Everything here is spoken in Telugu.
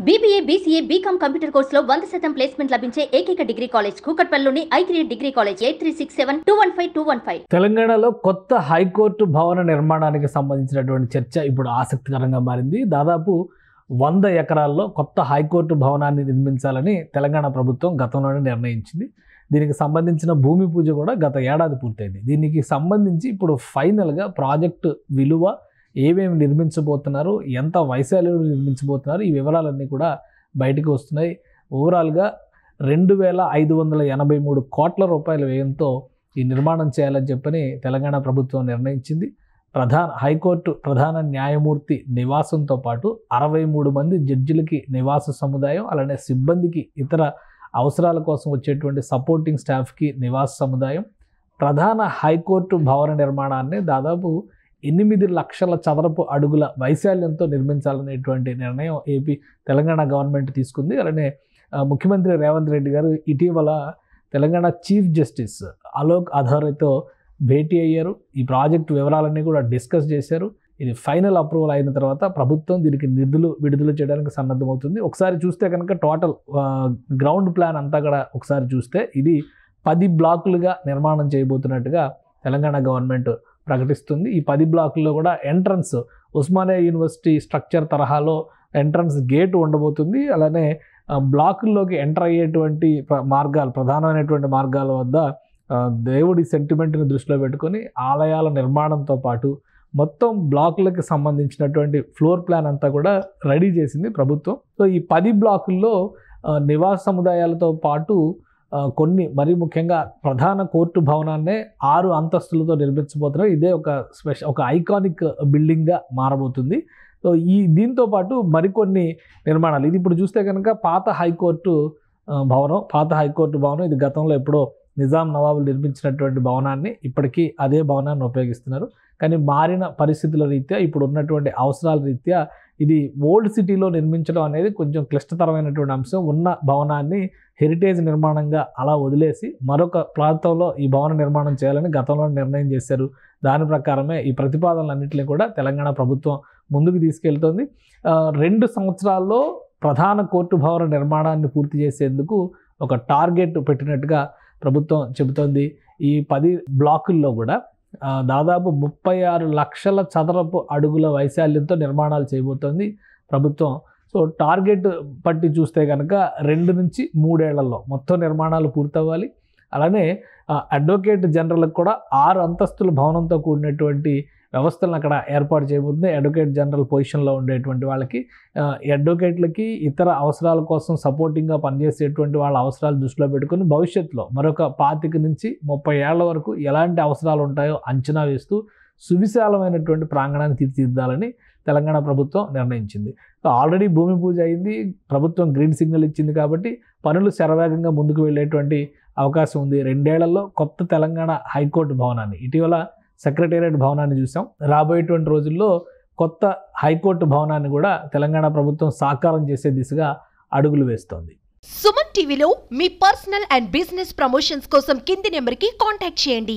BBA, BCA, BCom కంప్యూటర్ కోర్సులో 100% ప్లేస్మెంట్ లభించే ఏకైక డిగ్రీ కాలేజ్ కూకట్పల్లిలోని I3 డిగ్రీ కాలేజ్ 8367215215. తెలంగాణలో కొత్త హైకోర్టు భవన నిర్మాణానికి సంబంధించినటువంటి చర్చ ఇప్పుడు ఆసక్తికరంగా మారింది. దాదాపు 100 ఎకరాల్లో కొత్త హైకోర్టు భవనాన్ని నిర్మించాలని తెలంగాణ ప్రభుత్వం గతంలోనే నిర్ణయించింది. దీనికి సంబంధించిన భూమి పూజ కూడా గత ఏడాది పూర్తయింది. దీనికి సంబంధించి ఇప్పుడు ఫైనల్గా ప్రాజెక్టు విలువ, ఏమేమి నిర్మించబోతున్నారు, ఎంత వైశాల్యంలో నిర్మించబోతున్నారు, ఈ వివరాలన్నీ కూడా బయటకు వస్తున్నాయి. ఓవరాల్గా 2583 కోట్ల రూపాయల వ్యయంతో ఈ నిర్మాణం చేయాలని చెప్పని తెలంగాణ ప్రభుత్వం నిర్ణయించింది. హైకోర్టు ప్రధాన న్యాయమూర్తి నివాసంతో పాటు 63 మంది జడ్జిలకి నివాస సముదాయం, అలానే సిబ్బందికి ఇతర అవసరాల కోసం వచ్చేటువంటి సపోర్టింగ్ స్టాఫ్కి నివాస సముదాయం, ప్రధాన హైకోర్టు భవన నిర్మాణాన్ని దాదాపు 8 లక్షల చదరపు అడుగుల వైశాల్యంతో నిర్మించాలనేటువంటి నిర్ణయం తెలంగాణ గవర్నమెంట్ తీసుకుంది. అలానే ముఖ్యమంత్రి రేవంత్ రెడ్డి గారు ఇటీవల తెలంగాణ చీఫ్ జస్టిస్ అలోక్ అథారేతో భేటీ అయ్యారు. ఈ ప్రాజెక్టు వివరాలన్నీ కూడా డిస్కస్ చేశారు. ఇది ఫైనల్ అప్రూవల్ అయిన తర్వాత ప్రభుత్వం దీనికి నిధులు విడుదల చేయడానికి సన్నద్ధమవుతుంది. ఒకసారి చూస్తే కనుక టోటల్ గ్రౌండ్ ప్లాన్ అంతా కూడా ఒకసారి చూస్తే ఇది 10 బ్లాకులుగా నిర్మాణం చేయబోతున్నట్టుగా తెలంగాణ గవర్నమెంట్ ప్రకటిస్తుంది. ఈ 10 బ్లాకుల్లో కూడా ఎంట్రన్స్ ఉస్మానియా యూనివర్సిటీ స్ట్రక్చర్ తరహాలో ఎంట్రన్స్ గేట్ ఉండబోతుంది. అలానే బ్లాకుల్లోకి ఎంటర్ అయ్యేటువంటి మార్గాలు, ప్రధానమైనటువంటి మార్గాల వద్ద దేవుడి సెంటిమెంట్ని దృష్టిలో పెట్టుకొని ఆలయాల నిర్మాణంతో పాటు మొత్తం బ్లాకులకు సంబంధించినటువంటి ఫ్లోర్ ప్లాన్ అంతా కూడా రెడీ చేసింది ప్రభుత్వం. సో ఈ 10 బ్లాకుల్లో నివాస సముదాయాలతో పాటు కొన్ని మరీ ముఖ్యంగా ప్రధాన కోర్టు భవనాన్నే 6 అంతస్తులతో నిర్మించబోతున్నారు. ఇదే ఒక ఐకానిక్ బిల్డింగ్గా మారబోతుంది. సో దీంతో పాటు మరికొన్ని నిర్మాణాలు, ఇది ఇప్పుడు చూస్తే కనుక పాత హైకోర్టు భవనం ఇది గతంలో ఎప్పుడో నిజాం నవాబులు నిర్మించినటువంటి భవనాన్ని ఇప్పటికీ అదే భవనాన్ని ఉపయోగిస్తున్నారు. కానీ మారిన పరిస్థితుల రీత్యా, ఇప్పుడు ఉన్నటువంటి అవసరాల రీత్యా ఇది ఓల్డ్ సిటీలో నిర్మించడం అనేది కొంచెం క్లిష్టతరమైనటువంటి అంశం. ఉన్న భవనాన్ని హెరిటేజ్ నిర్మాణంగా అలా వదిలేసి మరొక ప్రాంతంలో ఈ భవన నిర్మాణం చేయాలని గతంలో నిర్ణయం చేశారు. దాని ప్రకారమే ఈ ప్రతిపాదనలన్నింటినీ కూడా తెలంగాణ ప్రభుత్వం ముందుకు తీసుకెళ్తోంది. 2 సంవత్సరాల్లో ప్రధాన కోర్టు భవన నిర్మాణాన్ని పూర్తి చేసేందుకు ఒక టార్గెట్ పెట్టినట్టుగా ప్రభుత్వం చెబుతోంది. ఈ 10 బ్లాకుల్లో కూడా దాదాపు 36 లక్షల చదరపు అడుగుల వైశాల్యంతో నిర్మాణాలు చేయబోతోంది ప్రభుత్వం. సో టార్గెట్ పట్టి చూస్తే కనుక 2 నుంచి 3 ఏళ్లలో మొత్తం నిర్మాణాలు పూర్తవ్వాలి. అలానే అడ్వకేట్ జనరల్కి కూడా 6 అంతస్తుల భవనంతో కూడినటువంటి వ్యవస్థలను అక్కడ ఏర్పాటు చేయబోతుంది. అడ్వకేట్ జనరల్ పొజిషన్లో ఉండేటువంటి వాళ్ళకి, అడ్వకేట్లకి ఇతర అవసరాల కోసం సపోర్టింగ్గా పనిచేసేటువంటి వాళ్ళ అవసరాలు దృష్టిలో పెట్టుకుని భవిష్యత్తులో మరొక 25 నుంచి 30 ఏళ్ల వరకు ఎలాంటి అవసరాలు ఉంటాయో అంచనా వేస్తూ సువిశాలమైనటువంటి ప్రాంగణాన్ని తీర్చిదిద్దాలని తెలంగాణ ప్రభుత్వం నిర్ణయించింది. సో ఆల్రెడీ భూమి పూజ అయింది, ప్రభుత్వం గ్రీన్ సిగ్నల్ ఇచ్చింది కాబట్టి పనులు శరవేగంగా ముందుకు వెళ్ళేటువంటి అవకాశం ఉంది. 2 ఏళ్లలో కొత్త తెలంగాణ హైకోర్టు భవనాన్ని, ఇటీవల సెక్రటేరియట్ భవనాన్ని చూసాం. రాబోయేటువంటి రోజుల్లో కొత్త హైకోర్టు భవనాన్ని కూడా తెలంగాణ ప్రభుత్వం సాకారం చేసే దిశగా అడుగులు వేస్తోంది. సుమన్ టీవీలో మీ పర్సనల్ అండ్ బిజినెస్ ప్రమోషన్స్ కోసం కింది నెంబర్కి కాంటాక్ట్ చేయండి.